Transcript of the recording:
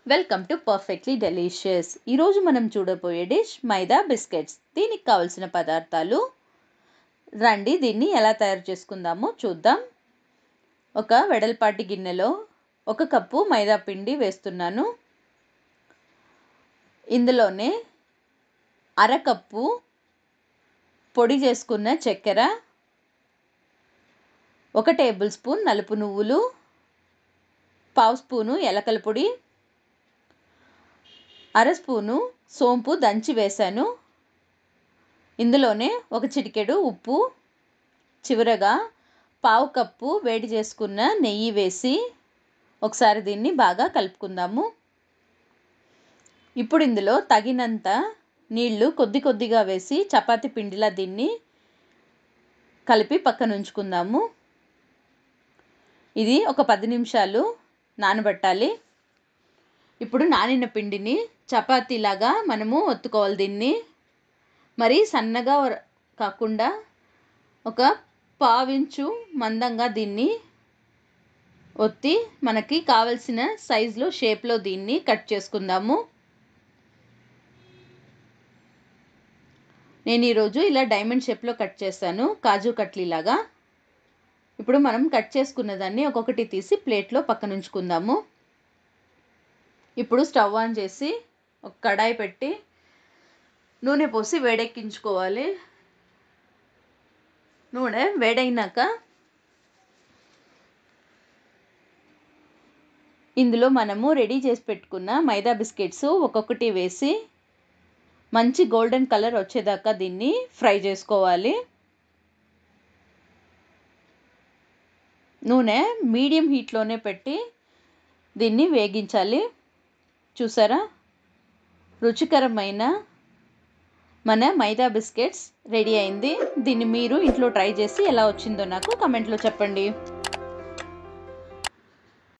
Welcome to perfectly delicious. ఈరోజు మనం చూడబోయే డిష్ మైదా బిస్కెట్స్. దీనికి కావలసిన పదార్థాలు రండి దీన్ని ఎలా తయారు చేసుకుందామో చూద్దాం. ఒక వెడల్పాటి గిన్నెలో 1 కప్పు మైదా పిండి వేస్తున్నాను. ఇందులోనే 1/2 కప్పు పొడి చేసుకున్న చక్కెర, 1 టేబుల్ స్పూన్ నలుపు నువ్వులు, 1/2 స్పూను యాలకుల పొడి, 1/2 స్పూను సోంపు దంచి వేశాను. ఇందులోనే 1 చిటికెడు ఉప్పు, చివరగా 1/2 కప్పు వేడి చేసుకున్న నెయ్యి వేసి ఒకసారి దీన్ని బాగా కలుపుకుందాము. ఇప్పుడు ఇందులో తగినంత నీళ్లు కొద్దిగా వేసి చపాతీ పిండిలా దీన్ని కలిపి పక్కన ఉంచుకుందాము. ఇది ఒక 10 నిమిషాలు నానబెట్టాలి. ఇప్పుడు నానిన పిండిని చపాతీలాగా మనము ఒత్తుకోవాలి. దీన్ని మరి సన్నగా కాకుండా ఒక 1/2 ఇంచు మందంగా దీన్ని ఒత్తి మనకి కావలసిన సైజులో షేప్లో దీన్ని కట్ చేసుకుందాము. నేను ఈరోజు ఇలా డైమండ్ షేప్లో కట్ చేశాను, కాజు కట్లీలాగా. ఇప్పుడు మనం కట్ చేసుకున్న దాన్ని ఒక్కొక్కటి తీసి ప్లేట్లో పక్కన ఉంచుకుందాము. ఇప్పుడు స్టవ్ ఆన్ చేసి ఒక కడాయి పెట్టి నూనె పోసి వేడెక్కించుకోవాలి. నూనె వేడైనాక ఇందులో మనము రెడీ చేసి పెట్టుకున్న మైదా బిస్కెట్స్ ఒక్కొక్కటి వేసి మంచి గోల్డెన్ కలర్ వచ్చేదాకా దీన్ని ఫ్రై చేసుకోవాలి. నూనె మీడియం హీట్లోనే పెట్టి దీన్ని వేగించాలి. చూసారా, రుచికరమైన మన మైదా బిస్కెట్స్ రెడీ అయింది. దీన్ని మీరు ఇంట్లో ట్రై చేసి ఎలా వచ్చిందో నాకు కమెంట్లో చెప్పండి.